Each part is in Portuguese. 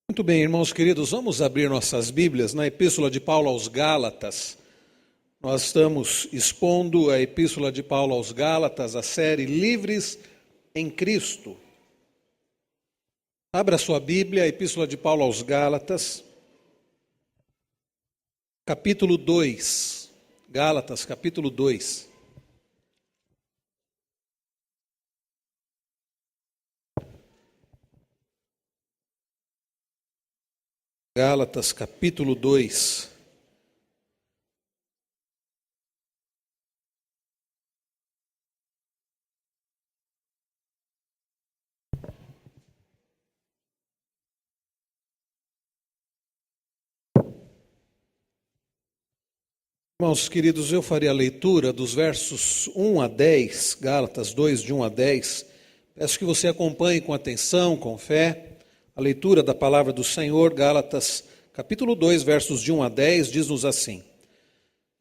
Muito bem, irmãos queridos, vamos abrir nossas Bíblias na Epístola de Paulo aos Gálatas. Nós estamos expondo a Epístola de Paulo aos Gálatas, a série Livres em Cristo. Abra sua Bíblia, a Epístola de Paulo aos Gálatas, capítulo 2. Gálatas, capítulo 2. Gálatas, capítulo 2. Irmãos queridos, eu farei a leitura dos versos 1 a 10, Gálatas 2, de 1 a 10. Peço que você acompanhe com atenção, com fé, a leitura da palavra do Senhor. Gálatas, capítulo 2, versos de 1 a 10, diz-nos assim: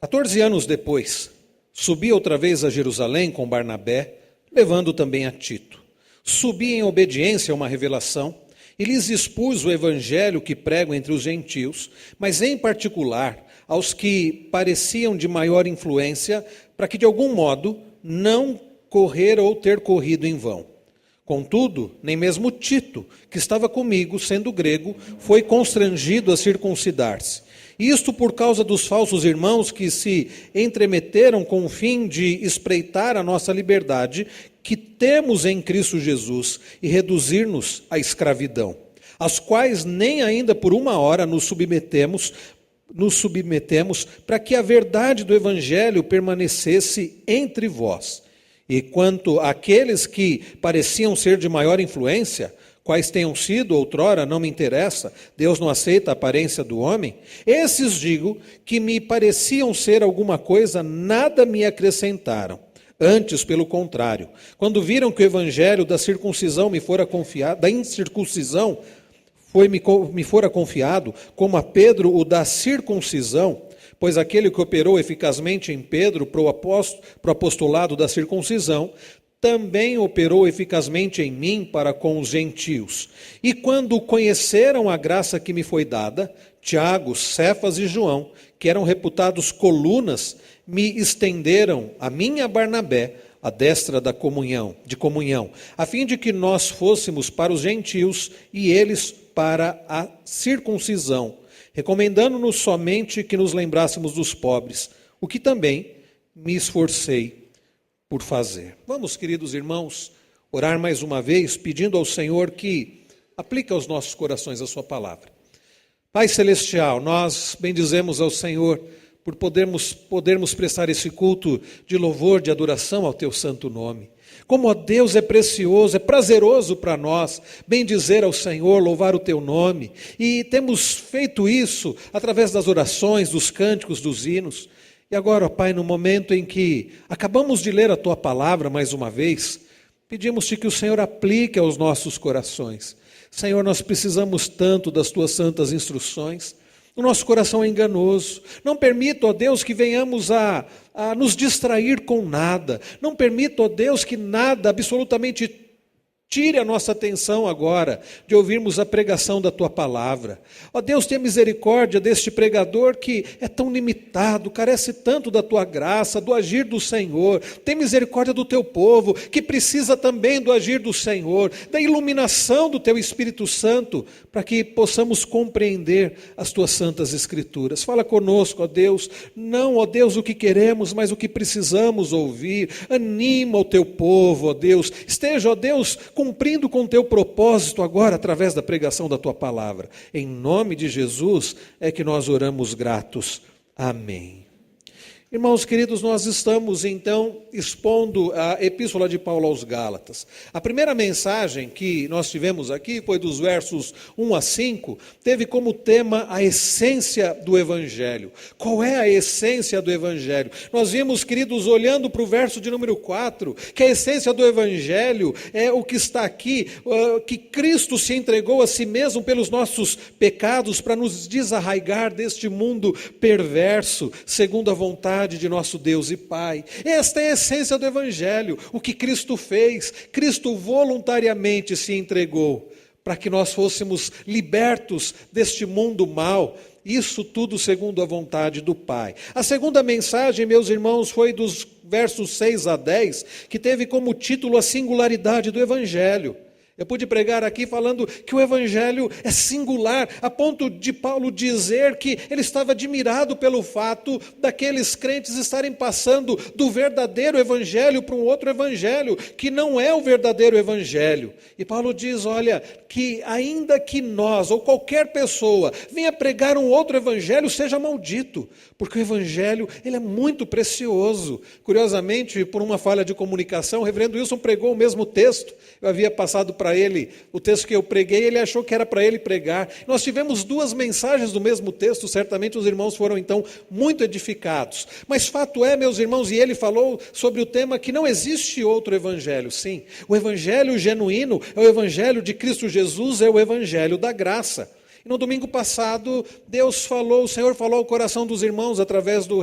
14 anos depois, subi outra vez a Jerusalém com Barnabé, levando também a Tito. Subi em obediência a uma revelação e lhes expus o evangelho que prego entre os gentios, mas em particular aos que pareciam de maior influência, para que de algum modo não correr ou ter corrido em vão. Contudo, nem mesmo Tito, que estava comigo, sendo grego, foi constrangido a circuncidar-se. Isto por causa dos falsos irmãos que se entremeteram com o fim de espreitar a nossa liberdade, que temos em Cristo Jesus, e reduzir-nos à escravidão, às quais nem ainda por uma hora nos submetemos para que a verdade do Evangelho permanecesse entre vós. E quanto àqueles que pareciam ser de maior influência, quais tenham sido outrora, não me interessa, Deus não aceita a aparência do homem, esses digo que me pareciam ser alguma coisa, nada me acrescentaram. Antes, pelo contrário, quando viram que o Evangelho da circuncisão me fora confiado, da incircuncisão, me fora confiado, como a Pedro o da circuncisão, pois aquele que operou eficazmente em Pedro para o apostolado da circuncisão, também operou eficazmente em mim para com os gentios. E quando conheceram a graça que me foi dada, Tiago, Cefas e João, que eram reputados colunas, me estenderam a mim e a Barnabé a destra de comunhão, a fim de que nós fôssemos para os gentios e eles para a circuncisão, recomendando-nos somente que nos lembrássemos dos pobres, o que também me esforcei por fazer. Vamos, queridos irmãos, orar mais uma vez, pedindo ao Senhor que aplique aos nossos corações a sua palavra. Pai Celestial, nós bendizemos ao Senhor por podermos prestar esse culto de louvor, de adoração ao teu santo nome. Como, ó Deus, é precioso, é prazeroso para nós bendizer ao Senhor, louvar o teu nome. E temos feito isso através das orações, dos cânticos, dos hinos. E agora, ó Pai, no momento em que acabamos de ler a tua palavra mais uma vez, pedimos-te que o Senhor aplique aos nossos corações. Senhor, nós precisamos tanto das tuas santas instruções. O nosso coração é enganoso. Não permita, ó Deus, que venhamos a nos distrair com nada. Não permita, ó Deus, que nada absolutamente tire a nossa atenção agora de ouvirmos a pregação da tua palavra. Ó Deus, tenha misericórdia deste pregador que é tão limitado, carece tanto da tua graça, do agir do Senhor. Tem misericórdia do teu povo, que precisa também do agir do Senhor, da iluminação do teu Espírito Santo, para que possamos compreender as tuas santas Escrituras. Fala conosco, ó Deus, não, ó Deus, o que queremos, mas o que precisamos ouvir. Anima o teu povo, ó Deus. Esteja, ó Deus, cumprindo com o teu propósito agora, através da pregação da tua palavra. Em nome de Jesus é que nós oramos gratos. Amém. Irmãos queridos, nós estamos então expondo a Epístola de Paulo aos Gálatas. A primeira mensagem que nós tivemos aqui foi dos versos 1 a 5, teve como tema a essência do Evangelho. Qual é a essência do Evangelho? Nós vimos, queridos, olhando para o verso de número 4, que a essência do Evangelho é o que está aqui, que Cristo se entregou a si mesmo pelos nossos pecados para nos desarraigar deste mundo perverso, segundo a vontade de nosso Deus e Pai. Esta é a essência do Evangelho, o que Cristo fez. Cristo voluntariamente se entregou para que nós fôssemos libertos deste mundo mau. Isso tudo segundo a vontade do Pai. A segunda mensagem, meus irmãos, foi dos versos 6 a 10, que teve como título a singularidade do Evangelho. Eu pude pregar aqui falando que o Evangelho é singular, a ponto de Paulo dizer que ele estava admirado pelo fato daqueles crentes estarem passando do verdadeiro Evangelho para um outro Evangelho, que não é o verdadeiro Evangelho. E Paulo diz, olha, que ainda que nós, ou qualquer pessoa, venha pregar um outro Evangelho, seja maldito, porque o Evangelho, ele é muito precioso. Curiosamente, por uma falha de comunicação, o reverendo Wilson pregou o mesmo texto. Eu havia passado para ele o texto que eu preguei, ele achou que era para ele pregar. Nós tivemos duas mensagens do mesmo texto, certamente os irmãos foram então muito edificados. Mas fato é, meus irmãos, e ele falou sobre o tema que não existe outro evangelho. Sim, o evangelho genuíno é o evangelho de Cristo Jesus, é o evangelho da graça. No domingo passado, o Senhor falou ao coração dos irmãos, através do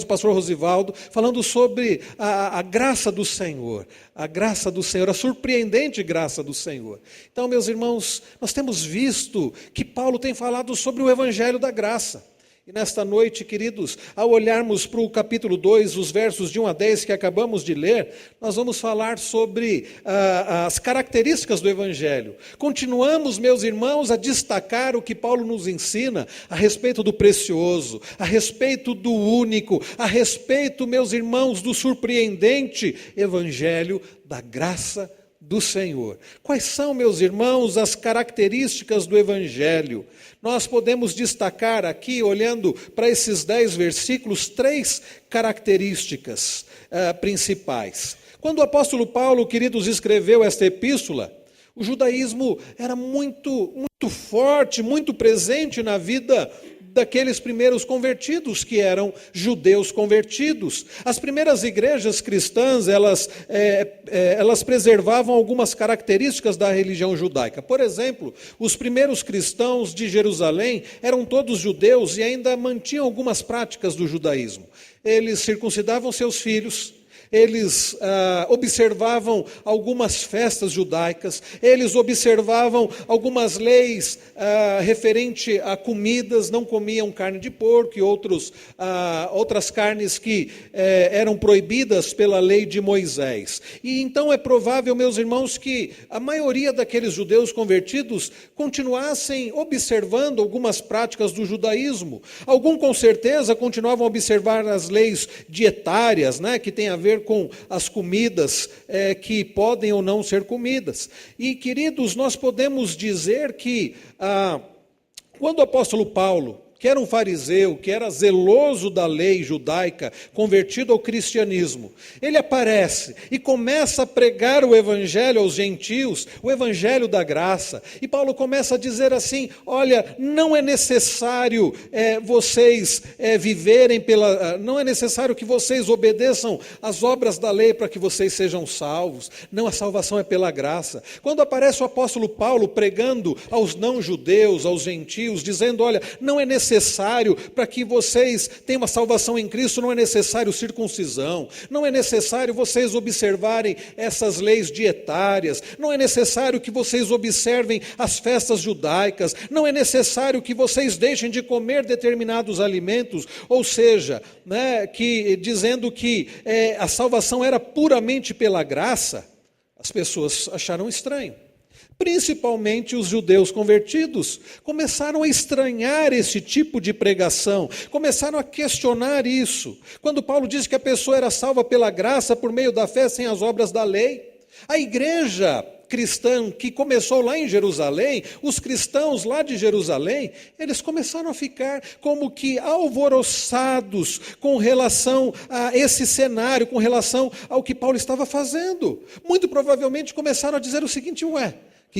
pastor Rosivaldo, falando sobre a graça do Senhor, a surpreendente graça do Senhor. Então, meus irmãos, nós temos visto que Paulo tem falado sobre o evangelho da graça. E nesta noite, queridos, ao olharmos para o capítulo 2, os versos de 1 a 10 que acabamos de ler, nós vamos falar sobre as características do Evangelho. Continuamos, meus irmãos, a destacar o que Paulo nos ensina a respeito do precioso, a respeito do único, a respeito, meus irmãos, do surpreendente Evangelho da graça do Senhor. Quais são, meus irmãos, as características do Evangelho? Nós podemos destacar aqui, olhando para esses 10 versículos, 3 características principais. Quando o apóstolo Paulo, queridos, escreveu esta epístola, o judaísmo era muito forte, muito presente na vida daqueles primeiros convertidos, que eram judeus convertidos. As primeiras igrejas cristãs, elas preservavam algumas características da religião judaica. Por exemplo, os primeiros cristãos de Jerusalém eram todos judeus e ainda mantinham algumas práticas do judaísmo. Eles circuncidavam seus filhos, eles observavam algumas festas judaicas, eles observavam algumas leis referente a comidas, não comiam carne de porco e outras carnes que eram proibidas pela lei de Moisés. E então é provável, meus irmãos, que a maioria daqueles judeus convertidos continuassem observando algumas práticas do judaísmo. Alguns, com certeza, continuavam a observar as leis dietárias, né, que tem a ver com as comidas que podem ou não ser comidas. E, queridos, nós podemos dizer que quando o apóstolo Paulo, que era um fariseu, que era zeloso da lei judaica, convertido ao cristianismo, ele aparece e começa a pregar o evangelho aos gentios, o evangelho da graça. E Paulo começa a dizer assim, olha, não é necessário vocês viverem não é necessário que vocês obedeçam às obras da lei para que vocês sejam salvos. Não, a salvação é pela graça. Quando aparece o apóstolo Paulo pregando aos não-judeus, aos gentios, dizendo, olha, não é necessário para que vocês tenham uma salvação em Cristo, não é necessário circuncisão, não é necessário vocês observarem essas leis dietárias, não é necessário que vocês observem as festas judaicas, não é necessário que vocês deixem de comer determinados alimentos, ou seja, né, dizendo que a salvação era puramente pela graça. As pessoas acharam estranho. Principalmente os judeus convertidos começaram a estranhar esse tipo de pregação, começaram a questionar isso. Quando Paulo diz que a pessoa era salva pela graça por meio da fé sem as obras da lei, a igreja cristã que começou lá em Jerusalém, os cristãos lá de Jerusalém, eles começaram a ficar como que alvoroçados com relação a esse cenário, com relação ao que Paulo estava fazendo. Muito provavelmente começaram a dizer o seguinte, o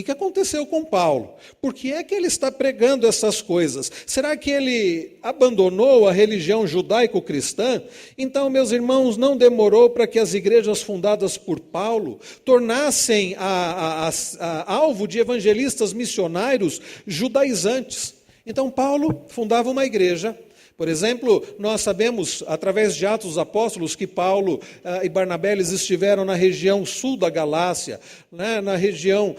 que aconteceu com Paulo? Por que é que ele está pregando essas coisas? Será que ele abandonou a religião judaico-cristã? Então, meus irmãos, não demorou para que as igrejas fundadas por Paulo tornassem alvo de evangelistas missionários judaizantes. Então, Paulo fundava uma igreja, Por exemplo, nós sabemos, através de Atos dos Apóstolos, que Paulo e Barnabé eles estiveram na região sul da Galácia, né, na região,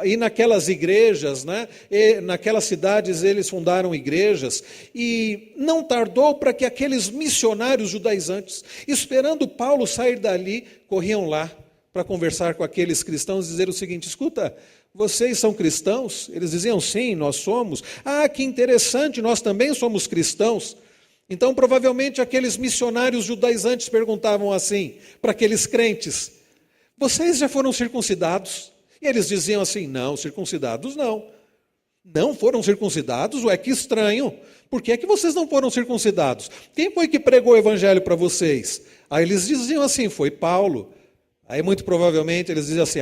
e naquelas igrejas, né, e naquelas cidades eles fundaram igrejas, e não tardou para que aqueles missionários judaizantes, esperando Paulo sair dali, corriam lá para conversar com aqueles cristãos e dizer o seguinte: escuta, vocês são cristãos? Eles diziam, sim, nós somos. Ah, que interessante, nós também somos cristãos. Então, provavelmente, aqueles missionários judaizantes perguntavam assim, para aqueles crentes: vocês já foram circuncidados? E eles diziam assim, não, circuncidados não. Não foram circuncidados? Ué, que estranho. Por que é que vocês não foram circuncidados? Quem foi que pregou o evangelho para vocês? Aí eles diziam assim, foi Paulo. Aí, muito provavelmente, eles diziam assim,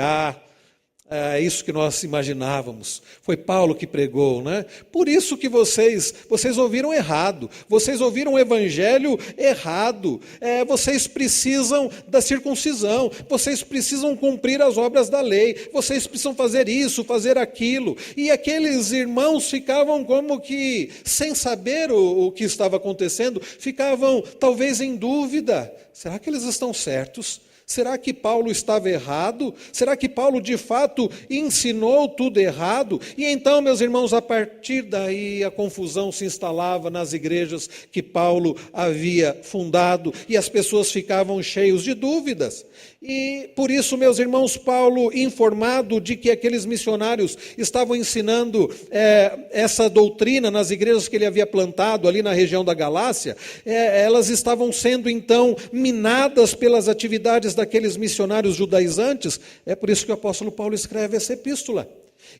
é isso que nós imaginávamos. Foi Paulo que pregou, né? Por isso que vocês ouviram errado. Vocês ouviram o evangelho errado. Vocês precisam da circuncisão. Vocês precisam cumprir as obras da lei. Vocês precisam fazer isso, fazer aquilo. E aqueles irmãos ficavam como que sem saber o que estava acontecendo. Ficavam talvez em dúvida. Será que eles estão certos? Será que Paulo estava errado? Será que Paulo de fato ensinou tudo errado? E então, meus irmãos, a partir daí a confusão se instalava nas igrejas que Paulo havia fundado e as pessoas ficavam cheias de dúvidas. E por isso, meus irmãos, Paulo, informado de que aqueles missionários estavam ensinando essa doutrina nas igrejas que ele havia plantado ali na região da Galácia, elas estavam sendo então minadas pelas atividades daqueles missionários judaizantes. É por isso que o apóstolo Paulo escreve essa epístola.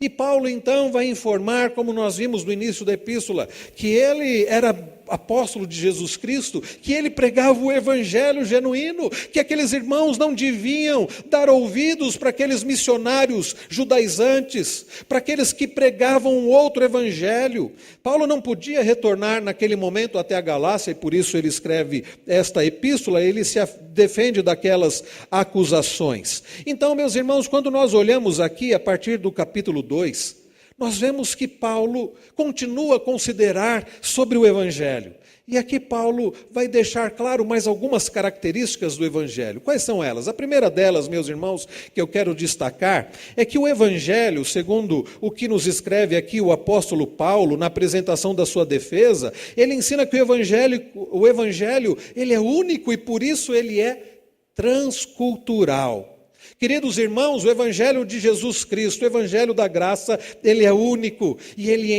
E Paulo então vai informar, como nós vimos no início da epístola, que ele era apóstolo de Jesus Cristo, que ele pregava o evangelho genuíno, que aqueles irmãos não deviam dar ouvidos para aqueles missionários judaizantes, para aqueles que pregavam um outro evangelho. Paulo não podia retornar naquele momento até a Galácia, e por isso ele escreve esta epístola, ele se defende daquelas acusações. Então, meus irmãos, quando nós olhamos aqui, a partir do capítulo 2, nós vemos que Paulo continua a considerar sobre o Evangelho. E aqui Paulo vai deixar claro mais algumas características do Evangelho. Quais são elas? A primeira delas, meus irmãos, que eu quero destacar, é que o Evangelho, segundo o que nos escreve aqui o apóstolo Paulo, na apresentação da sua defesa, ele ensina que o Evangelho ele é único e por isso ele é transcultural. Queridos irmãos, o Evangelho de Jesus Cristo, o Evangelho da graça, ele é único e ele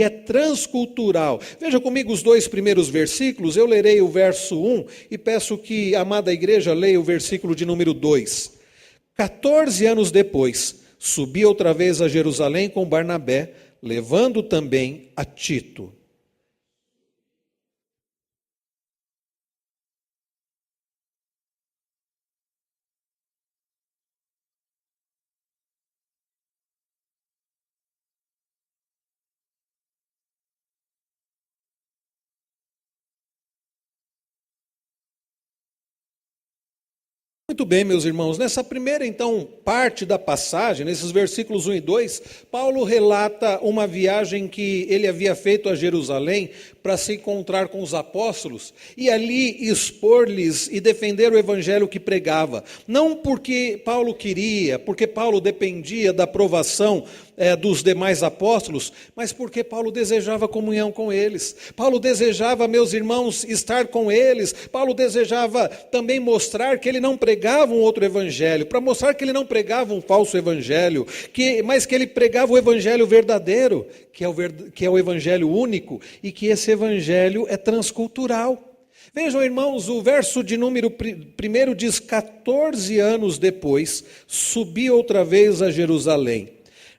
é transcultural. Veja comigo os 2 primeiros versículos, eu lerei o verso 1 e peço que a amada igreja leia o versículo de número 2. 14 anos depois, subi outra vez a Jerusalém com Barnabé, levando também a Tito. Muito bem, meus irmãos, nessa primeira, então, parte da passagem, nesses versículos 1 e 2, Paulo relata uma viagem que ele havia feito a Jerusalém para se encontrar com os apóstolos e ali expor-lhes e defender o evangelho que pregava. Não porque Paulo queria, porque Paulo dependia da aprovação dos demais apóstolos, mas porque Paulo desejava comunhão com eles. Paulo desejava, meus irmãos, estar com eles. Paulo desejava também mostrar que ele não pregava um outro evangelho, para mostrar que ele não pregava um falso evangelho, mas que ele pregava o evangelho verdadeiro, que é o evangelho único, e que esse evangelho é transcultural. Vejam, irmãos, o verso de número 1 diz: 14 anos depois, subi outra vez a Jerusalém.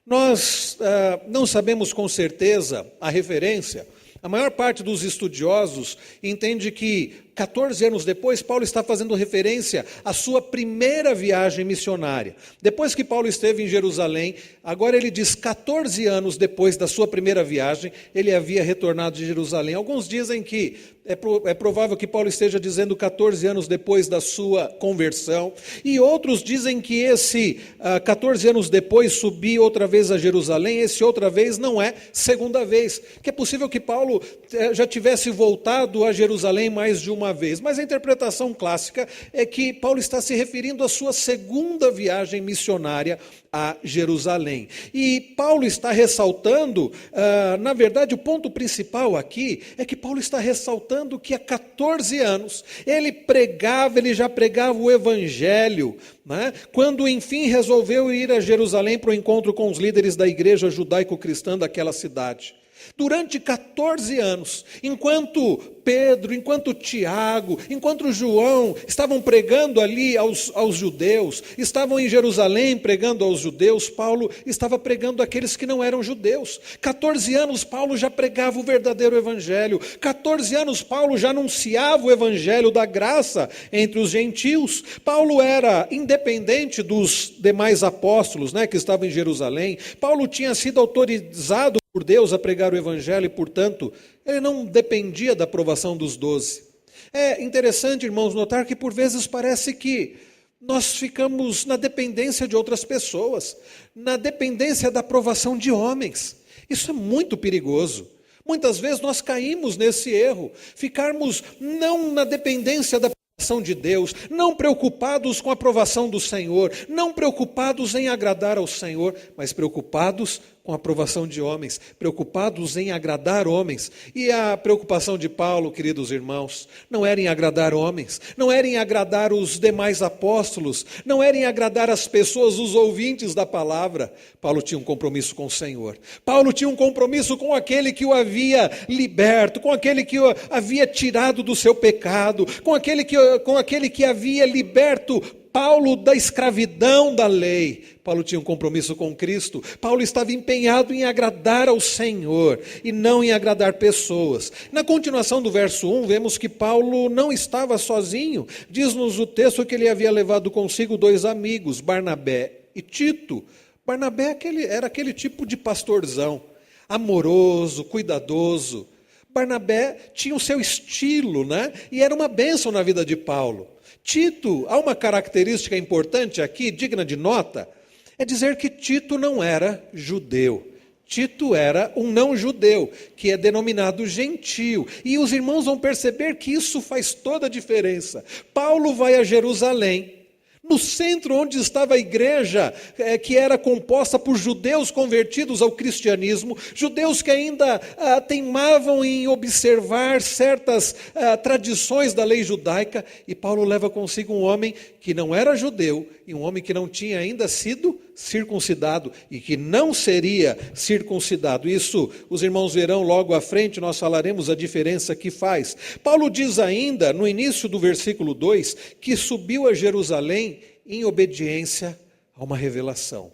Nós não sabemos com certeza a referência. A maior parte dos estudiosos entende que 14 anos depois, Paulo está fazendo referência à sua primeira viagem missionária. Depois que Paulo esteve em Jerusalém, agora ele diz 14 anos depois da sua primeira viagem, ele havia retornado de Jerusalém. Alguns dizem que é provável que Paulo esteja dizendo 14 anos depois da sua conversão, e outros dizem que esse 14 anos depois subir outra vez a Jerusalém, esse outra vez não é segunda vez, que é possível que Paulo já tivesse voltado a Jerusalém mais de uma vez, mas a interpretação clássica é que Paulo está se referindo à sua segunda viagem missionária a Jerusalém. E Paulo está ressaltando, na verdade o ponto principal aqui é que Paulo está ressaltando que há 14 anos ele já pregava o evangelho, né? Quando enfim resolveu ir a Jerusalém para o encontro com os líderes da igreja judaico-cristã daquela cidade. Durante 14 anos, enquanto Pedro, enquanto Tiago, enquanto João estavam pregando ali aos judeus, estavam em Jerusalém pregando aos judeus, Paulo estava pregando àqueles que não eram judeus. 14 anos Paulo já pregava o verdadeiro evangelho, 14 anos Paulo já anunciava o evangelho da graça entre os gentios. Paulo era independente dos demais apóstolos, né, que estavam em Jerusalém. Paulo tinha sido autorizado por Deus a pregar o evangelho e, portanto, ele não dependia da aprovação dos 12. É interessante, irmãos, notar que por vezes parece que nós ficamos na dependência de outras pessoas, na dependência da aprovação de homens. Isso é muito perigoso. Muitas vezes nós caímos nesse erro, ficarmos não na dependência da aprovação de Deus, não preocupados com a aprovação do Senhor, não preocupados em agradar ao Senhor, mas preocupados com a aprovação de homens, preocupados em agradar homens. E a preocupação de Paulo, queridos irmãos, não era em agradar homens, não era em agradar os demais apóstolos, não era em agradar as pessoas, os ouvintes da palavra. Paulo tinha um compromisso com o Senhor. Paulo tinha um compromisso com aquele que o havia liberto, com aquele que o havia tirado do seu pecado, com aquele que havia liberto Paulo da escravidão da lei. Paulo tinha um compromisso com Cristo. Paulo estava empenhado em agradar ao Senhor e não em agradar pessoas. Na continuação do verso 1, vemos que Paulo não estava sozinho. Diz-nos o texto que ele havia levado consigo 2 amigos, Barnabé e Tito. Barnabé era aquele tipo de pastorzão, amoroso, cuidadoso. Barnabé tinha o seu estilo, né? E era uma bênção na vida de Paulo. Tito, há uma característica importante aqui, digna de nota, é dizer que Tito não era judeu. Tito era um não-judeu, que é denominado gentio. E os irmãos vão perceber que isso faz toda a diferença. Paulo vai a Jerusalém, no centro onde estava a igreja, que era composta por judeus convertidos ao cristianismo, judeus que ainda teimavam em observar certas tradições da lei judaica, e Paulo leva consigo um homem que não era judeu, e um homem que não tinha ainda sido circuncidado, e que não seria circuncidado. Isso os irmãos verão logo à frente, nós falaremos a diferença que faz. Paulo diz ainda, no início do versículo 2, que subiu a Jerusalém em obediência a uma revelação.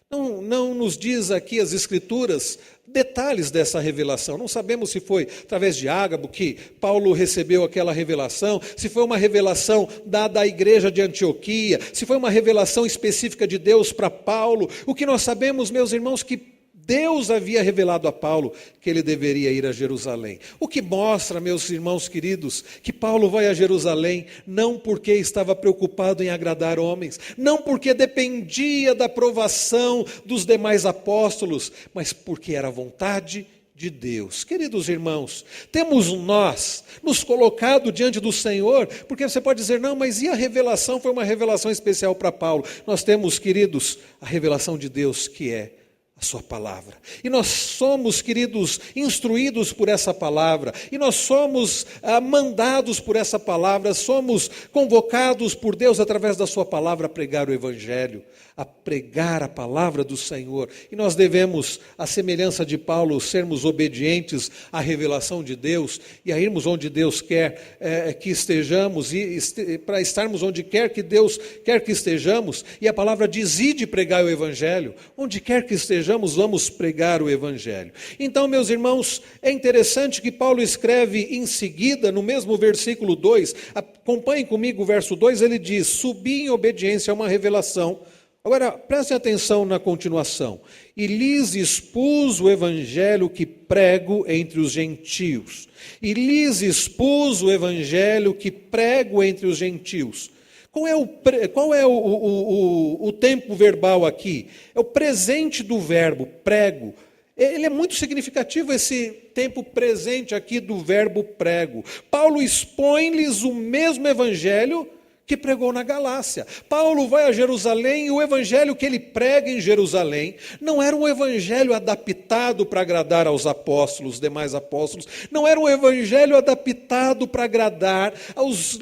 Não nos diz aqui as Escrituras detalhes dessa revelação. Não sabemos se foi através de Ágabo que Paulo recebeu aquela revelação, se foi uma revelação dada à igreja de Antioquia, se foi uma revelação específica de Deus para Paulo. O que nós sabemos, meus irmãos, que Deus havia revelado a Paulo que ele deveria ir a Jerusalém. O que mostra, meus irmãos queridos, que Paulo vai a Jerusalém não porque estava preocupado em agradar homens, não porque dependia da aprovação dos demais apóstolos, mas porque era a vontade de Deus. Queridos irmãos, temos nós nos colocado diante do Senhor, porque você pode dizer, não, mas e a revelação? Foi uma revelação especial para Paulo. Nós temos, queridos, a revelação de Deus que é a sua palavra. E nós somos, queridos, instruídos por essa palavra, e nós somos mandados por essa palavra, somos convocados por Deus através da sua palavra a pregar o evangelho, a pregar a palavra do Senhor. E nós devemos, à semelhança de Paulo, sermos obedientes à revelação de Deus e a irmos onde Deus quer que estejamos, e para estarmos onde quer que Deus quer que estejamos. E a palavra diz: ide pregar o evangelho, onde quer que estejamos. estejamos, vamos pregar o Evangelho. Então, meus irmãos, é interessante que Paulo escreve em seguida, no mesmo versículo 2, acompanhem comigo o verso 2, ele diz: subi em obediência a uma revelação. Agora, prestem atenção na continuação. E lhes expus o evangelho que prego entre os gentios. E lhes expus o evangelho que prego entre os gentios. Qual é o tempo verbal aqui? É o presente do verbo, prego. Ele é muito significativo, esse tempo presente aqui do verbo prego. Paulo expõe-lhes o mesmo evangelho que pregou na Galácia. Paulo vai a Jerusalém e o evangelho que ele prega em Jerusalém não era um evangelho adaptado para agradar aos apóstolos, os demais apóstolos, não era um evangelho adaptado para agradar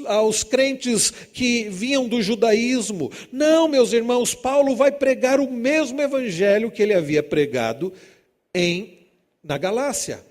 aos crentes que vinham do judaísmo. Não, meus irmãos, Paulo vai pregar o mesmo evangelho que ele havia pregado na Galácia.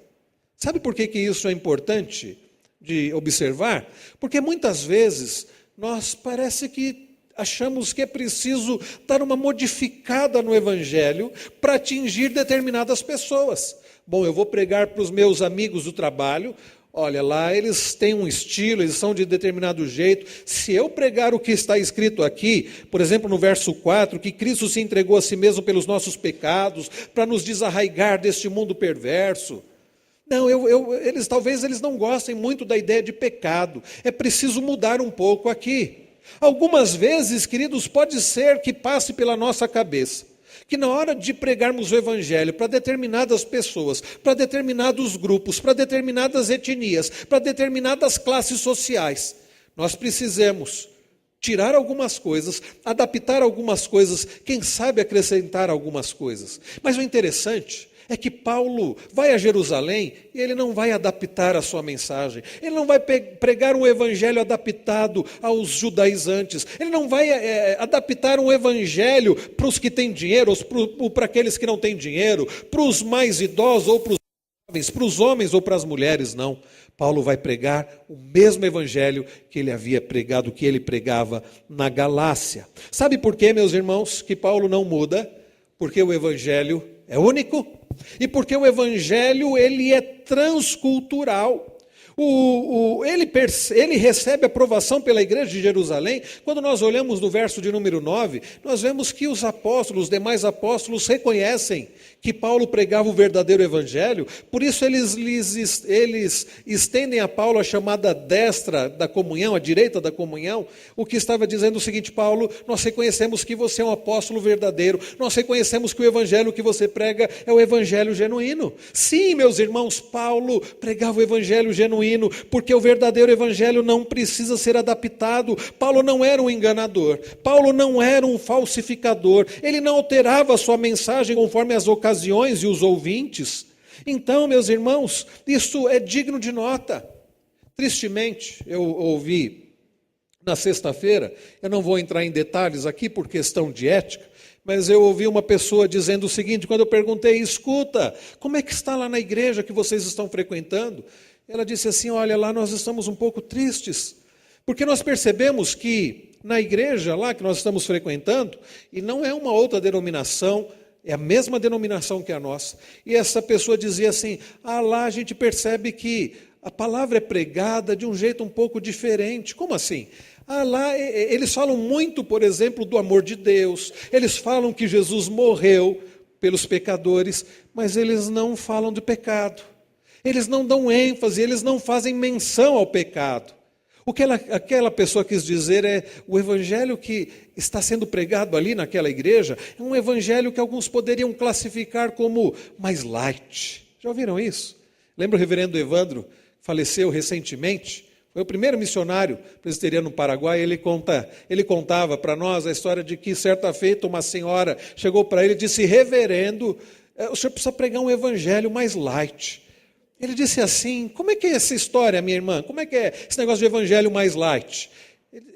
Sabe por que isso é importante de observar? Porque muitas vezes nós parece que achamos que é preciso dar uma modificada no Evangelho para atingir determinadas pessoas. Bom, eu vou pregar para os meus amigos do trabalho, olha lá, eles têm um estilo, eles são de determinado jeito. Se eu pregar o que está escrito aqui, por exemplo, no verso 4, que Cristo se entregou a si mesmo pelos nossos pecados, para nos desarraigar deste mundo perverso. Não, talvez eles não gostem muito da ideia de pecado. É preciso mudar um pouco aqui. Algumas vezes, queridos, pode ser que passe pela nossa cabeça que na hora de pregarmos o Evangelho para determinadas pessoas, para determinados grupos, para determinadas etnias, para determinadas classes sociais, nós precisamos tirar algumas coisas, adaptar algumas coisas, quem sabe acrescentar algumas coisas. Mas o interessante é que Paulo vai a Jerusalém e ele não vai adaptar a sua mensagem, ele não vai pregar um evangelho adaptado aos judaizantes, ele não vai adaptar um evangelho para os que têm dinheiro, ou para aqueles que não têm dinheiro, para os mais idosos ou para os jovens, para os homens ou para as mulheres, não. Paulo vai pregar o mesmo evangelho que ele havia pregado, que ele pregava na Galácia. Sabe por quê, meus irmãos, que Paulo não muda? Porque o evangelho é único e porque o evangelho ele é transcultural. Ele recebe aprovação pela igreja de Jerusalém. Quando nós olhamos no verso de número 9, nós vemos que os apóstolos, os demais apóstolos reconhecem que Paulo pregava o verdadeiro evangelho, por isso eles estendem a Paulo a chamada destra da comunhão, a direita da comunhão, o que estava dizendo o seguinte: Paulo, nós reconhecemos que você é um apóstolo verdadeiro, nós reconhecemos que o evangelho que você prega é o evangelho genuíno. Sim, meus irmãos, Paulo pregava o evangelho genuíno, porque o verdadeiro evangelho não precisa ser adaptado. Paulo não era um enganador, Paulo não era um falsificador, ele não alterava a sua mensagem conforme as ocasiões e os ouvintes. Então, meus irmãos, isso é digno de nota. Tristemente, eu ouvi na sexta-feira, eu não vou entrar em detalhes aqui por questão de ética, mas eu ouvi uma pessoa dizendo o seguinte, quando eu perguntei: escuta, como é que está lá na igreja que vocês estão frequentando? Ela disse assim: olha, lá nós estamos um pouco tristes, porque nós percebemos que na igreja lá que nós estamos frequentando, e não é uma outra denominação, é a mesma denominação que a nossa, e essa pessoa dizia assim: lá a gente percebe que a palavra é pregada de um jeito um pouco diferente. Como assim? Lá eles falam muito, por exemplo, do amor de Deus, eles falam que Jesus morreu pelos pecadores, mas eles não falam de pecado, eles não dão ênfase, eles não fazem menção ao pecado. O que aquela pessoa quis dizer é: o evangelho que está sendo pregado ali naquela igreja é um evangelho que alguns poderiam classificar como mais light. Já ouviram isso? Lembra o reverendo Evandro, faleceu recentemente? Foi o primeiro missionário presbiteriano no Paraguai. Ele contava para nós a história de que certa feita uma senhora chegou para ele e disse: reverendo, o senhor precisa pregar um evangelho mais light. Ele disse assim: como é que é essa história, minha irmã? Como é que é esse negócio de evangelho mais light?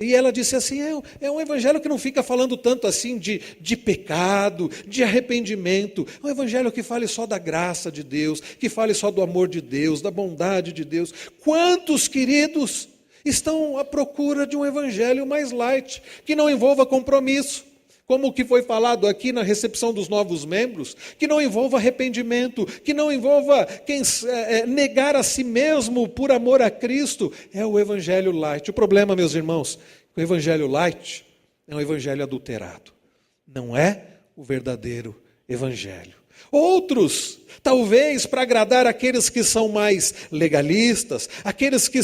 E ela disse assim: é um evangelho que não fica falando tanto assim de pecado, de arrependimento. É um evangelho que fale só da graça de Deus, que fale só do amor de Deus, da bondade de Deus. Quantos queridos estão à procura de um evangelho mais light, que não envolva compromisso? como o que foi falado aqui na recepção dos novos membros, que não envolva arrependimento, que não envolva negar a si mesmo por amor a Cristo. É o evangelho light. O problema, meus irmãos, o evangelho light é um evangelho adulterado. Não é o verdadeiro evangelho. Outros, talvez para agradar aqueles que são mais legalistas, aqueles que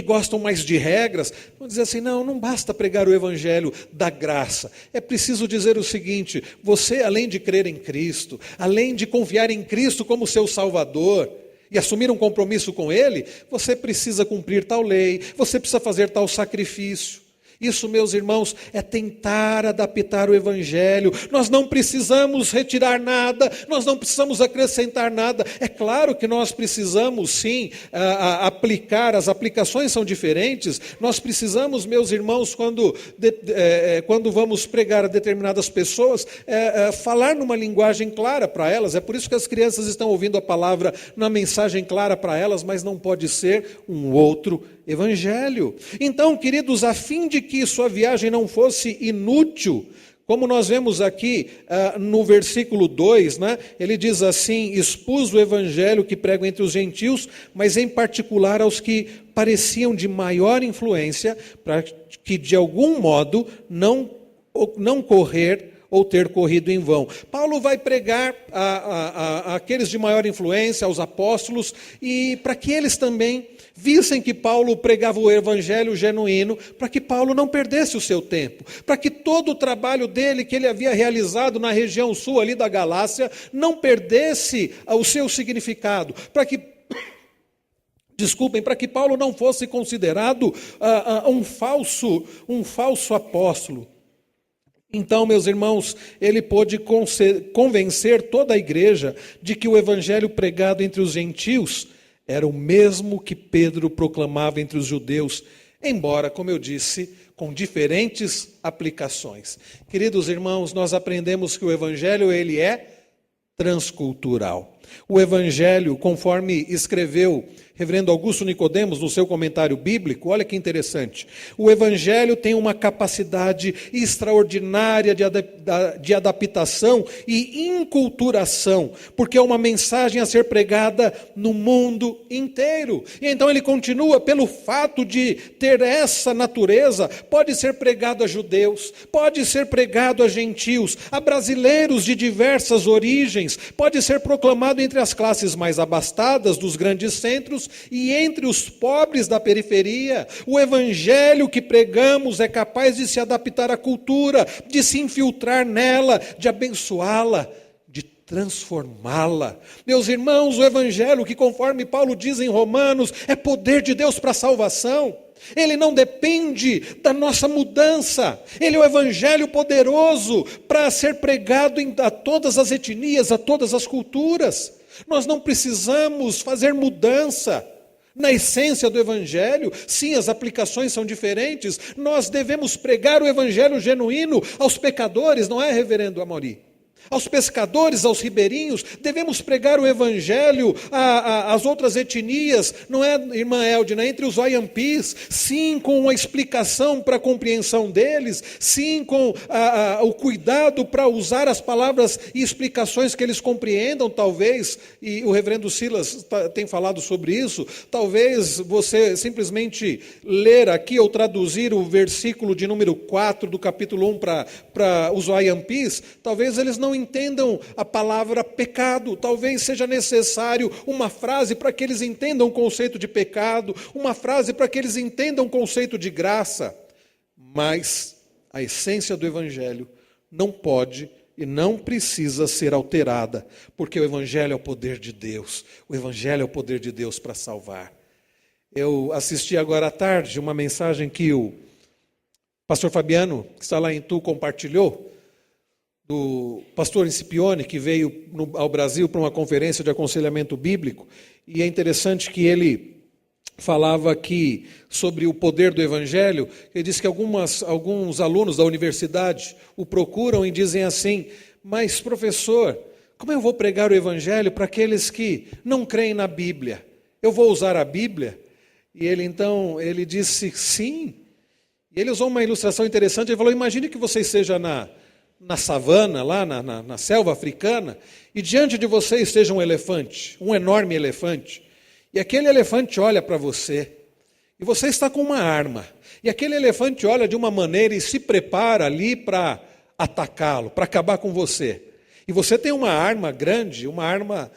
gostam mais de regras, vão dizer assim: não basta pregar o evangelho da graça. É preciso dizer o seguinte: você, além de crer em Cristo, além de confiar em Cristo como seu Salvador e assumir um compromisso com Ele, você precisa cumprir tal lei, você precisa fazer tal sacrifício. Isso, meus irmãos, é tentar adaptar o evangelho. Nós não precisamos retirar nada, nós não precisamos acrescentar nada. É claro que nós precisamos sim aplicar, as aplicações são diferentes. Nós precisamos, meus irmãos, quando vamos pregar a determinadas pessoas, falar numa linguagem clara para elas. É por isso que as crianças estão ouvindo a palavra na mensagem clara para elas, mas não pode ser um outro evangelho. Então, queridos, a fim de que sua viagem não fosse inútil, como nós vemos aqui no versículo 2, né? Ele diz assim: expus o evangelho que prego entre os gentios, mas em particular aos que pareciam de maior influência, para que de algum modo não correr ou ter corrido em vão. Paulo vai pregar àqueles de maior influência, aos apóstolos, e para que eles também vissem que Paulo pregava o evangelho genuíno, para que Paulo não perdesse o seu tempo, para que todo o trabalho dele que ele havia realizado na região sul ali da Galácia não perdesse o seu significado, para que Paulo não fosse considerado um falso apóstolo. Então, meus irmãos, ele pôde convencer toda a igreja de que o evangelho pregado entre os gentios era o mesmo que Pedro proclamava entre os judeus, embora, como eu disse, com diferentes aplicações. Queridos irmãos, nós aprendemos que o evangelho ele é transcultural. O evangelho, conforme escreveu reverendo Augusto Nicodemos no seu comentário bíblico, olha que interessante, o evangelho tem uma capacidade extraordinária de adaptação e inculturação, porque é uma mensagem a ser pregada no mundo inteiro. E então ele continua: pelo fato de ter essa natureza, pode ser pregado a judeus, pode ser pregado a gentios, a brasileiros de diversas origens, pode ser proclamado entre as classes mais abastadas dos grandes centros e entre os pobres da periferia. O evangelho que pregamos é capaz de se adaptar à cultura, de se infiltrar nela, de abençoá-la, de transformá-la. Meus irmãos, o evangelho que, conforme Paulo diz em Romanos, é poder de Deus para a salvação. Ele não depende da nossa mudança. Ele é o evangelho poderoso para ser pregado a todas as etnias, a todas as culturas. Nós não precisamos fazer mudança na essência do evangelho. Sim, as aplicações são diferentes. Nós devemos pregar o evangelho genuíno aos pecadores, não é, reverendo Amori? Aos pescadores, aos ribeirinhos, devemos pregar o evangelho às outras etnias, não é, irmã Eldina, entre os Waiampis, sim, com uma explicação para a compreensão deles, sim, com o cuidado para usar as palavras e explicações que eles compreendam, talvez, e o reverendo Silas tem falado sobre isso, talvez você simplesmente ler aqui ou traduzir o versículo de número 4 do capítulo 1 para os Waiampis, talvez eles não entendam a palavra pecado, talvez seja necessário uma frase para que eles entendam o conceito de pecado, uma frase para que eles entendam o conceito de graça, mas a essência do evangelho não pode e não precisa ser alterada, porque o evangelho é o poder de Deus, o evangelho é o poder de Deus para salvar. Eu assisti agora à tarde uma mensagem que o pastor Fabiano, que está lá em Tu, compartilhou, do pastor Incipione, que veio ao Brasil para uma conferência de aconselhamento bíblico, e é interessante que ele falava aqui sobre o poder do evangelho. Ele disse que alguns alunos da universidade o procuram e dizem assim: mas professor, como eu vou pregar o evangelho para aqueles que não creem na Bíblia? Eu vou usar a Bíblia? E ele disse sim. E ele usou uma ilustração interessante. Ele falou: imagine que você esteja na savana, lá na selva africana, e diante de você esteja um elefante, um enorme elefante, e aquele elefante olha para você, e você está com uma arma, e aquele elefante olha de uma maneira e se prepara ali para atacá-lo, para acabar com você. E você tem uma arma grande, uma arma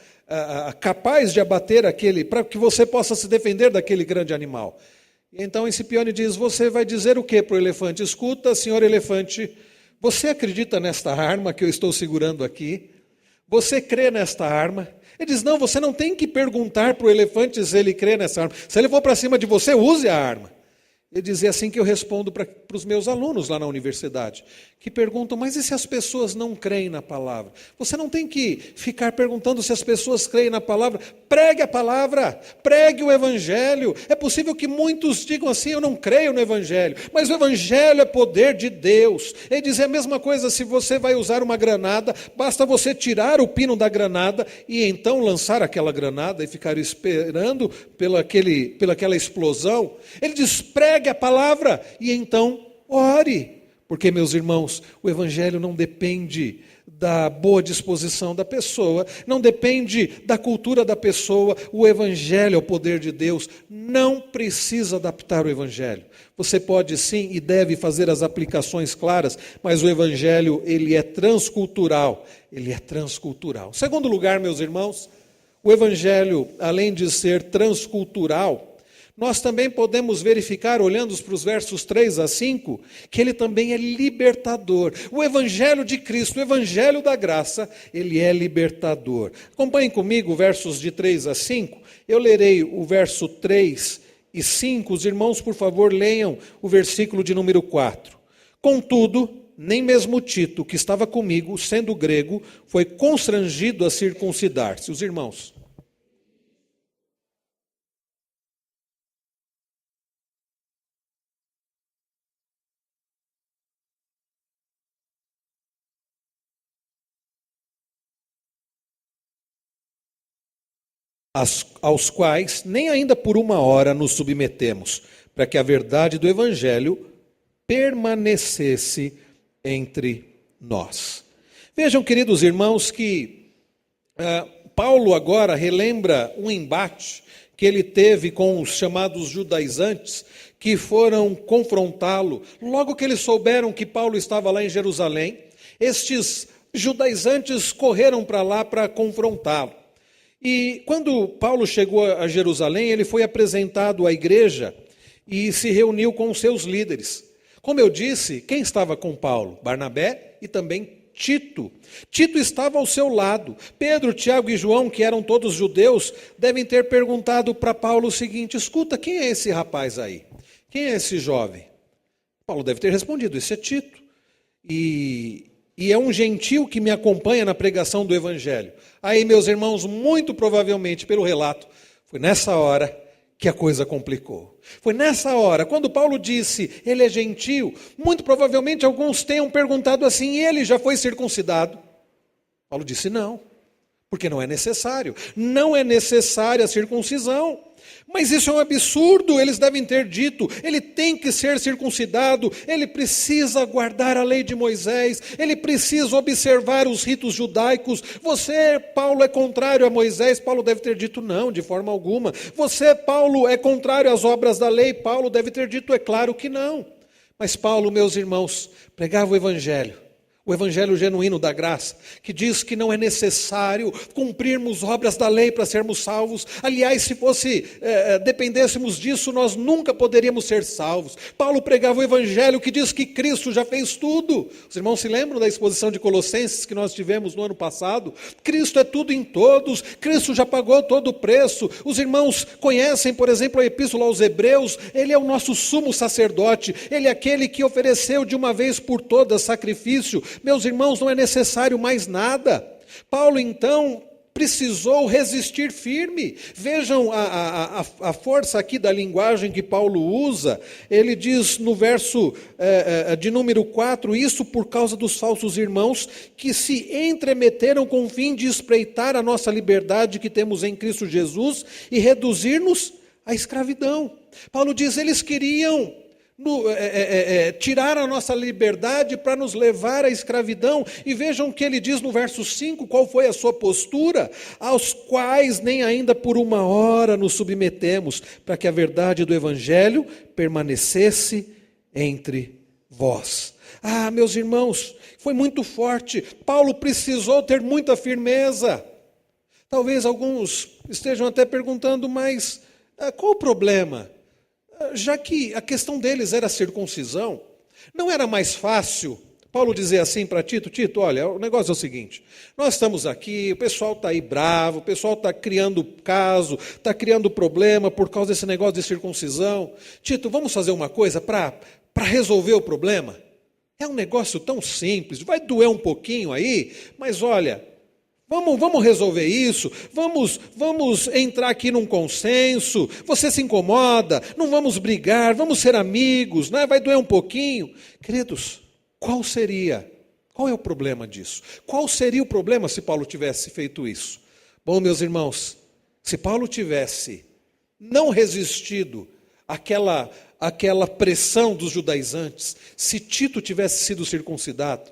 capaz de abater aquele, para que você possa se defender daquele grande animal. E então Escipione diz, você vai dizer o que para o elefante? Escuta, senhor elefante, você acredita nesta arma que eu estou segurando aqui? Você crê nesta arma? Ele diz, não, você não tem que perguntar para o elefante se ele crê nessa arma. Se ele for para cima de você, use a arma. Ele diz, é assim que eu respondo para os meus alunos lá na universidade, que perguntam, mas e se as pessoas não creem na palavra? Você não tem que ficar perguntando se as pessoas creem na palavra. Pregue a palavra, pregue o evangelho. É possível que muitos digam assim, eu não creio no evangelho, mas o evangelho é poder de Deus. Ele diz, é a mesma coisa se você vai usar uma granada, basta você tirar o pino da granada e então lançar aquela granada e ficar esperando pelaquela explosão. Ele diz, pregue a palavra e então ore. Porque, meus irmãos, o evangelho não depende da boa disposição da pessoa, não depende da cultura da pessoa, o evangelho é o poder de Deus, não precisa adaptar o evangelho. Você pode sim e deve fazer as aplicações claras, mas o evangelho, ele é transcultural, ele é transcultural. Segundo lugar, meus irmãos, o evangelho, além de ser transcultural, nós também podemos verificar, olhando para os versos 3 a 5, que ele também é libertador. O evangelho de Cristo, o evangelho da graça, ele é libertador. Acompanhem comigo versos de 3 a 5. Eu lerei o verso 3 e 5. Os irmãos, por favor, leiam o versículo de número 4. Contudo, nem mesmo Tito, que estava comigo, sendo grego, foi constrangido a circuncidar-se. Os irmãos. Aos quais nem ainda por uma hora nos submetemos, para que a verdade do Evangelho permanecesse entre nós. Vejam, queridos irmãos, que Paulo agora relembra um embate que ele teve com os chamados judaizantes, que foram confrontá-lo. Logo que eles souberam que Paulo estava lá em Jerusalém, estes judaizantes correram para lá para confrontá-lo. E quando Paulo chegou a Jerusalém, ele foi apresentado à igreja e se reuniu com os seus líderes. Como eu disse, quem estava com Paulo? Barnabé e também Tito. Tito estava ao seu lado. Pedro, Tiago e João, que eram todos judeus, devem ter perguntado para Paulo o seguinte, escuta, quem é esse rapaz aí? Quem é esse jovem? Paulo deve ter respondido, esse é Tito. E é um gentio que me acompanha na pregação do Evangelho. Aí, meus irmãos, muito provavelmente, pelo relato, foi nessa hora que a coisa complicou. Foi nessa hora, quando Paulo disse, ele é gentio, muito provavelmente alguns tenham perguntado assim, ele já foi circuncidado? Paulo disse, não, porque não é necessário. Não é necessária a circuncisão. Mas isso é um absurdo, eles devem ter dito, ele tem que ser circuncidado, ele precisa guardar a lei de Moisés, ele precisa observar os ritos judaicos. Você, Paulo, é contrário a Moisés? Paulo deve ter dito não, de forma alguma. Você, Paulo, é contrário às obras da lei? Paulo deve ter dito, é claro que não. Mas Paulo, meus irmãos, pregava o evangelho genuíno da graça, que diz que não é necessário cumprirmos obras da lei para sermos salvos. Aliás, se dependêssemos disso, nós nunca poderíamos ser salvos. Paulo pregava o evangelho que diz que Cristo já fez tudo. Os irmãos se lembram da exposição de Colossenses que nós tivemos no ano passado? Cristo é tudo em todos, Cristo já pagou todo o preço. Os irmãos conhecem, por exemplo, a epístola aos Hebreus, ele é o nosso sumo sacerdote, ele é aquele que ofereceu de uma vez por todas sacrifício. Meus irmãos, não é necessário mais nada. Paulo, então, precisou resistir firme. Vejam a força aqui da linguagem que Paulo usa. Ele diz no verso de número 4, isso por causa dos falsos irmãos que se entremeteram com o fim de espreitar a nossa liberdade que temos em Cristo Jesus e reduzir-nos à escravidão. Paulo diz, eles queriam tiraram a nossa liberdade para nos levar à escravidão. E vejam o que ele diz no verso 5, qual foi a sua postura: aos quais nem ainda por uma hora nos submetemos, para que a verdade do Evangelho permanecesse entre vós. Ah, meus irmãos, foi muito forte. Paulo precisou ter muita firmeza. Talvez alguns estejam até perguntando, mas qual o problema? Já que a questão deles era a circuncisão, não era mais fácil Paulo dizer assim para Tito: Tito, olha, o negócio é o seguinte, nós estamos aqui, o pessoal está aí bravo, o pessoal está criando caso, está criando problema por causa desse negócio de circuncisão. Tito, vamos fazer uma coisa para resolver o problema? É um negócio tão simples, vai doer um pouquinho aí, mas olha, vamos resolver isso, vamos entrar aqui num consenso, você se incomoda, não vamos brigar, vamos ser amigos, né? Vai doer um pouquinho. Queridos, qual é o problema disso? Qual seria o problema se Paulo tivesse feito isso? Bom, meus irmãos, se Paulo tivesse não resistido àquela pressão dos judaizantes, se Tito tivesse sido circuncidado,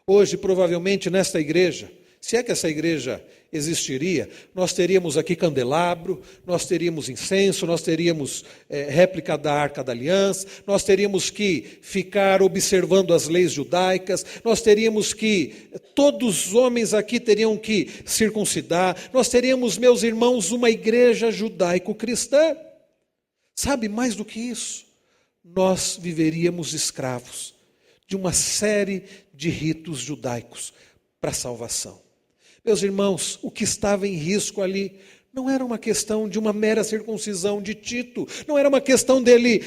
hoje provavelmente nesta igreja, se é que essa igreja existiria, nós teríamos aqui candelabro, nós teríamos incenso, nós teríamos réplica da Arca da Aliança, nós teríamos que ficar observando as leis judaicas, nós teríamos que, todos os homens aqui teriam que circuncidar, nós teríamos, meus irmãos, uma igreja judaico-cristã. Sabe, mais do que isso, nós viveríamos escravos de uma série de ritos judaicos para a salvação. Meus irmãos, o que estava em risco ali não era uma questão de uma mera circuncisão de Tito, não era uma questão dele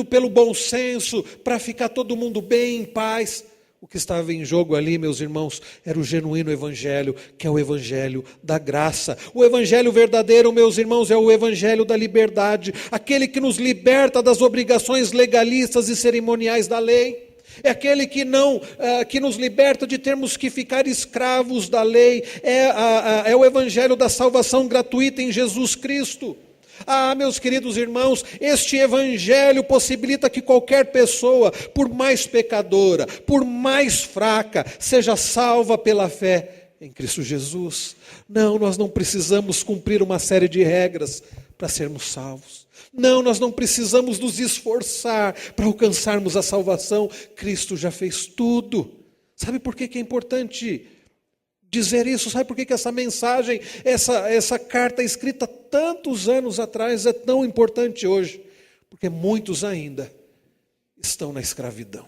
pelo bom senso, para ficar todo mundo bem, em paz. O que estava em jogo ali, meus irmãos, era o genuíno evangelho, que é o evangelho da graça. O evangelho verdadeiro, meus irmãos, é o evangelho da liberdade, aquele que nos liberta das obrigações legalistas e cerimoniais da lei. É aquele que nos liberta de termos que ficar escravos da lei. É o evangelho da salvação gratuita em Jesus Cristo. Ah, meus queridos irmãos, este evangelho possibilita que qualquer pessoa, por mais pecadora, por mais fraca, seja salva pela fé em Cristo Jesus. Não, nós não precisamos cumprir uma série de regras para sermos salvos. Não, nós não precisamos nos esforçar para alcançarmos a salvação. Cristo já fez tudo. Sabe por que é importante dizer isso? Sabe por que essa mensagem, essa carta escrita tantos anos atrás é tão importante hoje? Porque muitos ainda estão na escravidão.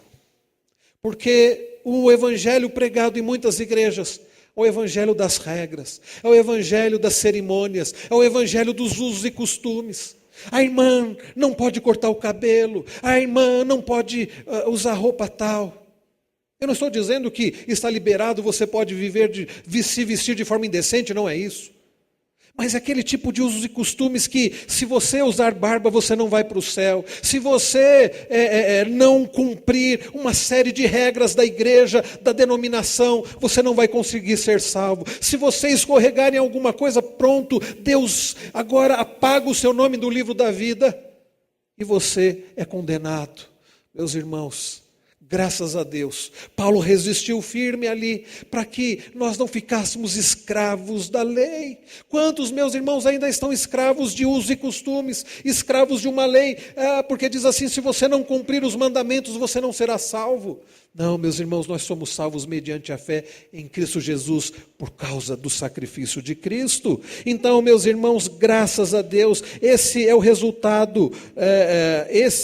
Porque o evangelho pregado em muitas igrejas é o evangelho das regras, é o evangelho das cerimônias, é o evangelho dos usos e costumes. A irmã não pode cortar o cabelo, a irmã não pode usar roupa tal. Eu não estou dizendo que está liberado, você pode se vestir de forma indecente, não é isso. Mas é aquele tipo de usos e costumes que, se você usar barba, você não vai para o céu. Se você não cumprir uma série de regras da igreja, da denominação, você não vai conseguir ser salvo. Se você escorregar em alguma coisa, pronto, Deus agora apaga o seu nome do livro da vida e você é condenado. Meus irmãos, graças a Deus, Paulo resistiu firme ali, para que nós não ficássemos escravos da lei. Quantos, meus irmãos, ainda estão escravos de usos e costumes, escravos de uma lei, porque diz assim: se você não cumprir os mandamentos, você não será salvo. Não, meus irmãos, nós somos salvos mediante a fé em Cristo Jesus, por causa do sacrifício de Cristo. Então, meus irmãos, graças a Deus, esse é o resultado,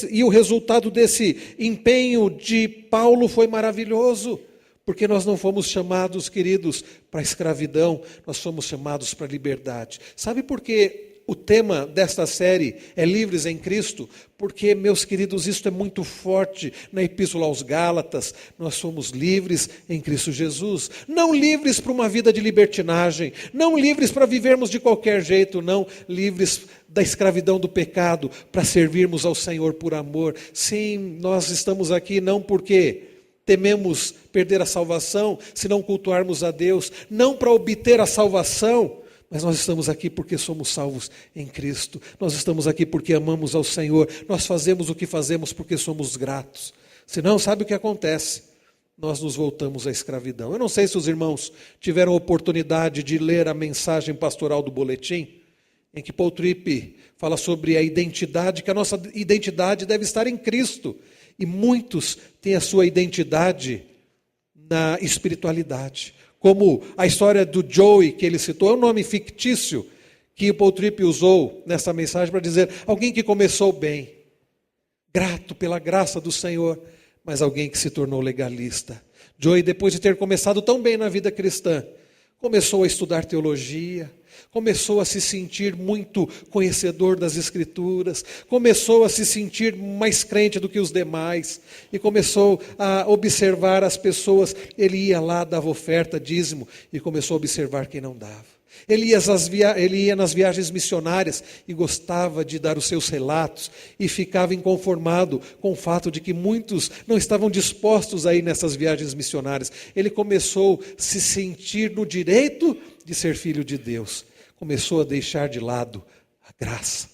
e o resultado desse empenho de Paulo foi maravilhoso, porque nós não fomos chamados, queridos, para a escravidão, nós fomos chamados para a liberdade. Sabe por quê? O tema desta série é Livres em Cristo, porque, meus queridos, isso é muito forte na Epístola aos Gálatas. Nós somos livres em Cristo Jesus, não livres para uma vida de libertinagem, não livres para vivermos de qualquer jeito, não, livres da escravidão do pecado, para servirmos ao Senhor por amor. Sim, nós estamos aqui não porque tememos perder a salvação, se não cultuarmos a Deus, não para obter a salvação, Mas nós estamos aqui porque somos salvos em Cristo. Nós estamos aqui porque amamos ao Senhor. Nós fazemos o que fazemos porque somos gratos. Senão, sabe o que acontece? Nós nos voltamos à escravidão. Eu não sei se os irmãos tiveram oportunidade de ler a mensagem pastoral do boletim, em que Paul Tripp fala sobre a identidade, que a nossa identidade deve estar em Cristo. E muitos têm a sua identidade na espiritualidade. Como a história do Joey, que ele citou, é um nome fictício que o Paul Tripp usou nessa mensagem para dizer alguém que começou bem, grato pela graça do Senhor, mas alguém que se tornou legalista. Joey, depois de ter começado tão bem na vida cristã, começou a estudar teologia, começou a se sentir muito conhecedor das Escrituras, começou a se sentir mais crente do que os demais, e começou a observar as pessoas. Ele ia lá, dava oferta, dízimo, e começou a observar quem não dava. Ele ia nas viagens missionárias e gostava de dar os seus relatos e ficava inconformado com o fato de que muitos não estavam dispostos a ir nessas viagens missionárias. Ele começou a se sentir no direito de ser filho de Deus. Começou a deixar de lado a graça.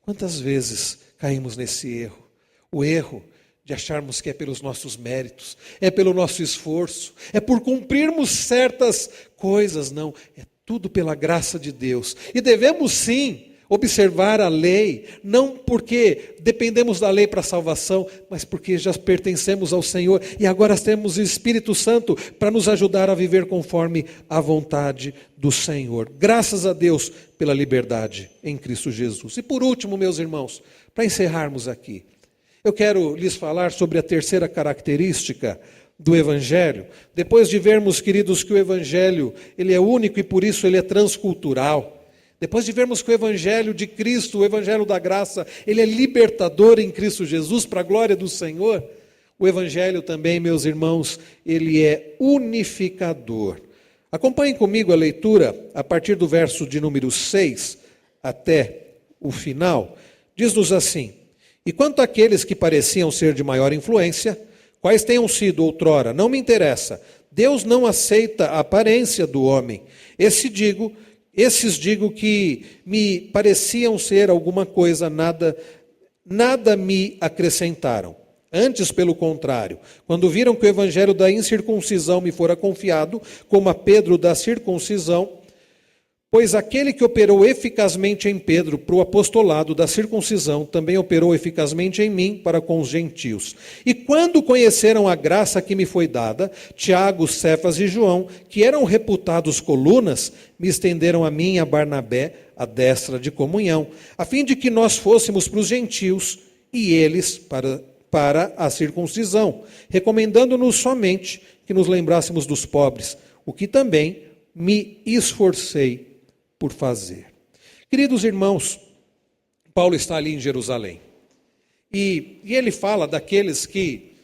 Quantas vezes caímos nesse erro? O erro de acharmos que é pelos nossos méritos, é pelo nosso esforço, é por cumprirmos certas coisas. Não, é tudo pela graça de Deus. E devemos sim observar a lei, não porque dependemos da lei para a salvação, mas porque já pertencemos ao Senhor e agora temos o Espírito Santo para nos ajudar a viver conforme a vontade do Senhor. Graças a Deus pela liberdade em Cristo Jesus. E por último, meus irmãos, para encerrarmos aqui, eu quero lhes falar sobre a terceira característica do Evangelho. Depois de vermos, queridos, que o Evangelho ele é único e por isso ele é transcultural. Depois de vermos que o Evangelho de Cristo, o Evangelho da graça, ele é libertador em Cristo Jesus para a glória do Senhor, o Evangelho também, meus irmãos, ele é unificador. Acompanhem comigo a leitura a partir do verso de número 6 até o final. Diz-nos assim: e quanto àqueles que pareciam ser de maior influência, quais tenham sido outrora, não me interessa. Deus não aceita a aparência do homem. Esses digo que me pareciam ser alguma coisa, nada me acrescentaram. Antes, pelo contrário, quando viram que o evangelho da incircuncisão me fora confiado, como a Pedro da circuncisão, pois aquele que operou eficazmente em Pedro para o apostolado da circuncisão, também operou eficazmente em mim para com os gentios. E quando conheceram a graça que me foi dada, Tiago, Cefas e João, que eram reputados colunas, me estenderam a mim e a Barnabé a destra de comunhão, a fim de que nós fôssemos para os gentios e eles para a circuncisão, recomendando-nos somente que nos lembrássemos dos pobres, o que também me esforcei por fazer. Queridos irmãos, Paulo está ali em Jerusalém. E ele fala daqueles que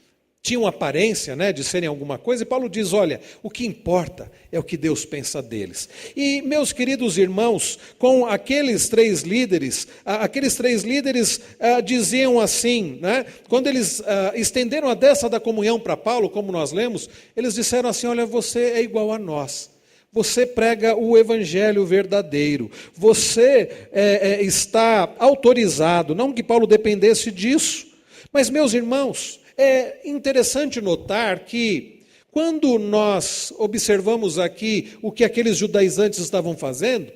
tinham aparência, de serem alguma coisa, e Paulo diz, olha, o que importa é o que Deus pensa deles. E, meus queridos irmãos, com aqueles três líderes diziam assim, quando eles estenderam a destra da comunhão para Paulo, como nós lemos, eles disseram assim, olha, você é igual a nós. Você prega o evangelho verdadeiro, você está autorizado, não que Paulo dependesse disso, mas meus irmãos, é interessante notar que quando nós observamos aqui o que aqueles judaizantes estavam fazendo,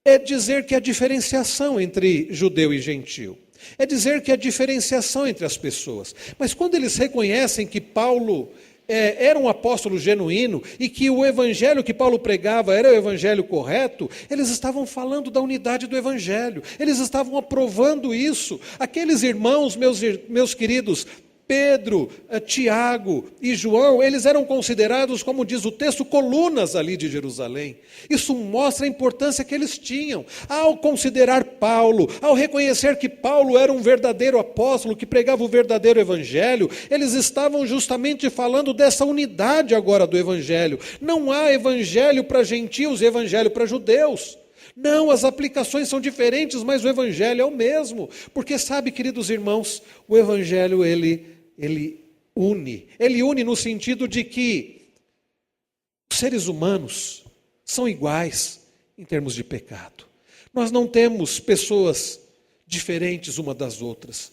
é dizer que há diferenciação entre judeu e gentil, é dizer que há diferenciação entre as pessoas, mas quando eles reconhecem que Paulo era um apóstolo genuíno e que o evangelho que Paulo pregava era o evangelho correto, eles estavam falando da unidade do evangelho, eles estavam aprovando isso. Aqueles irmãos, meus queridos, Pedro, Tiago e João, eles eram considerados, como diz o texto, colunas ali de Jerusalém. Isso mostra a importância que eles tinham. Ao considerar Paulo, ao reconhecer que Paulo era um verdadeiro apóstolo, que pregava o verdadeiro evangelho, eles estavam justamente falando dessa unidade agora do evangelho. Não há evangelho para gentios e evangelho para judeus. Não, as aplicações são diferentes, mas o evangelho é o mesmo. Porque sabe, queridos irmãos, o evangelho ele une. Ele une no sentido de que os seres humanos são iguais em termos de pecado. Nós não temos pessoas diferentes uma das outras.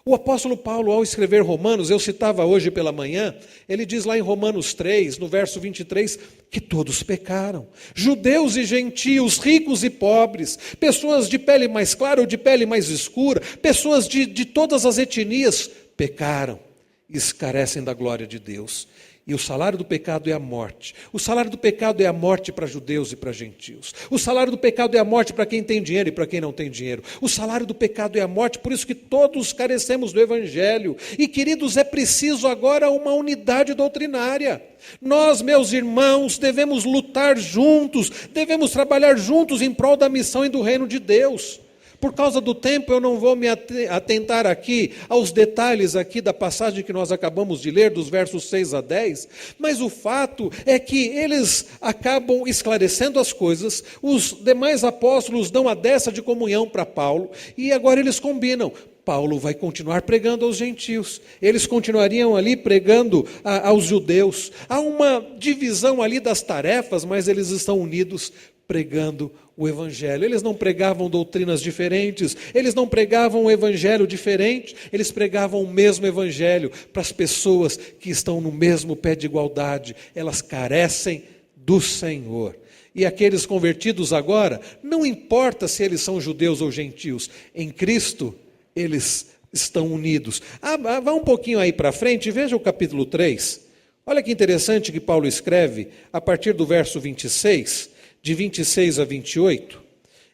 O apóstolo Paulo, ao escrever Romanos, eu citava hoje pela manhã, ele diz lá em Romanos 3, no verso 23, que todos pecaram. Judeus e gentios, ricos e pobres, pessoas de pele mais clara ou de pele mais escura, pessoas de todas as etnias, pecaram e carecem da glória de Deus. E o salário do pecado é a morte. O salário do pecado é a morte para judeus e para gentios. O salário do pecado é a morte para quem tem dinheiro e para quem não tem dinheiro. O salário do pecado é a morte, por isso que todos carecemos do Evangelho. E, queridos, é preciso agora uma unidade doutrinária. Nós, meus irmãos, devemos lutar juntos, devemos trabalhar juntos em prol da missão e do reino de Deus. Por causa do tempo, eu não vou me atentar aqui aos detalhes aqui da passagem que nós acabamos de ler, dos versos 6 a 10, mas o fato é que eles acabam esclarecendo as coisas, os demais apóstolos dão a dessa de comunhão para Paulo, e agora eles combinam. Paulo vai continuar pregando aos gentios, eles continuariam ali pregando aos judeus. Há uma divisão ali das tarefas, mas eles estão unidos pregando o Evangelho. Eles não pregavam doutrinas diferentes, eles não pregavam um Evangelho diferente, eles pregavam o mesmo Evangelho para as pessoas que estão no mesmo pé de igualdade. Elas carecem do Senhor. E aqueles convertidos agora, não importa se eles são judeus ou gentios, em Cristo eles estão unidos. Vá um pouquinho aí para frente, veja o capítulo 3. Olha que interessante que Paulo escreve, a partir do verso 26, de 26 a 28.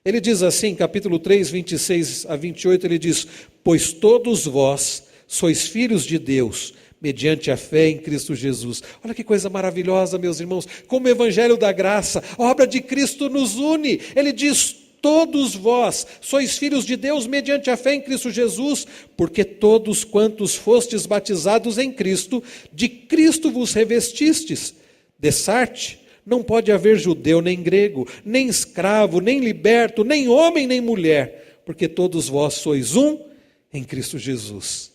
Ele diz assim, capítulo 3, 26 a 28, ele diz: pois todos vós sois filhos de Deus, mediante a fé em Cristo Jesus. Olha que coisa maravilhosa, meus irmãos, como o Evangelho da graça, a obra de Cristo nos une. Ele diz: todos vós sois filhos de Deus mediante a fé em Cristo Jesus, porque todos quantos fostes batizados em Cristo, de Cristo vos revestistes. Dessarte, não pode haver judeu nem grego, nem escravo, nem liberto, nem homem nem mulher, porque todos vós sois um em Cristo Jesus.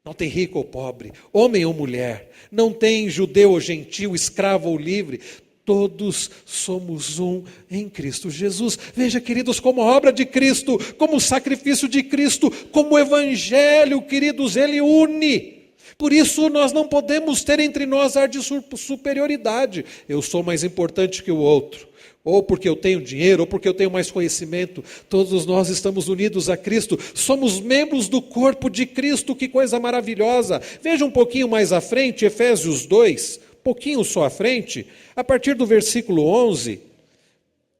Não tem rico ou pobre, homem ou mulher, não tem judeu ou gentil, escravo ou livre, todos somos um em Cristo Jesus. Veja, queridos, como a obra de Cristo, como o sacrifício de Cristo, como o Evangelho, queridos, ele une. Por isso nós não podemos ter entre nós ar de superioridade. Eu sou mais importante que o outro, ou porque eu tenho dinheiro, ou porque eu tenho mais conhecimento. Todos nós estamos unidos a Cristo, somos membros do corpo de Cristo. Que coisa maravilhosa. Veja um pouquinho mais à frente, Efésios 2, pouquinho só à frente, a partir do versículo 11,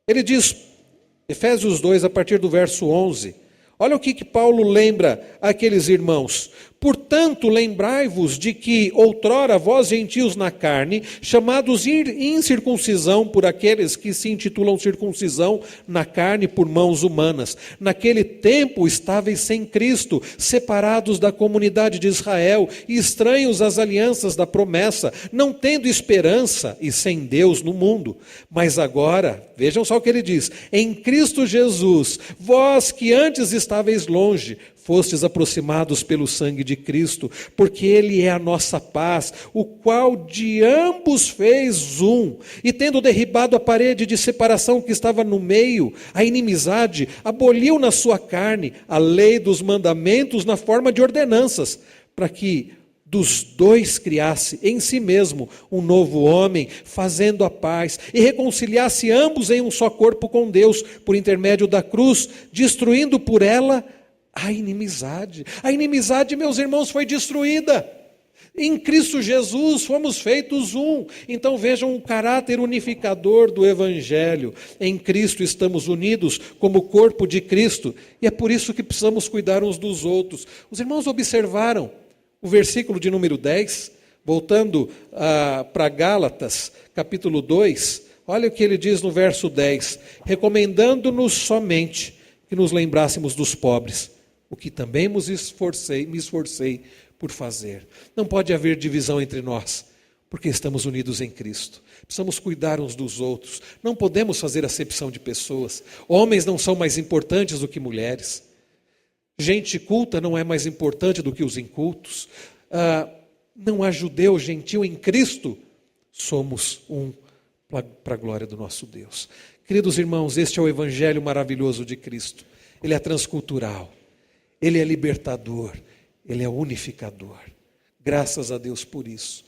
ele diz, Efésios 2, a partir do verso 11, olha o que Paulo lembra àqueles irmãos: portanto, lembrai-vos de que outrora vós gentios na carne, chamados incircuncisão por aqueles que se intitulam circuncisão na carne por mãos humanas, naquele tempo estáveis sem Cristo, separados da comunidade de Israel e estranhos às alianças da promessa, não tendo esperança e sem Deus no mundo. Mas agora, vejam só o que ele diz: em Cristo Jesus, vós que antes estáveis longe, fostes aproximados pelo sangue de Cristo, porque Ele é a nossa paz, o qual de ambos fez um, e tendo derribado a parede de separação que estava no meio, a inimizade, aboliu na sua carne a lei dos mandamentos na forma de ordenanças, para que dos dois criasse em si mesmo um novo homem, fazendo a paz, e reconciliasse ambos em um só corpo com Deus, por intermédio da cruz, destruindo por ela a inimizade. A inimizade, meus irmãos, foi destruída. Em Cristo Jesus fomos feitos um. Então vejam o caráter unificador do Evangelho. Em Cristo estamos unidos como corpo de Cristo. E é por isso que precisamos cuidar uns dos outros. Os irmãos observaram o versículo de número 10, voltando para Gálatas, capítulo 2. Olha o que ele diz no verso 10. Recomendando-nos somente que nos lembrássemos dos pobres, o que também me esforcei por fazer. Não pode haver divisão entre nós, porque estamos unidos em Cristo. Precisamos cuidar uns dos outros. Não podemos fazer acepção de pessoas. Homens não são mais importantes do que mulheres. Gente culta não é mais importante do que os incultos. Não há judeu, gentil, em Cristo somos um. para a glória do nosso Deus. Queridos irmãos, este é o evangelho maravilhoso de Cristo. Ele é transcultural, ele é libertador, ele é unificador. Graças a Deus por isso.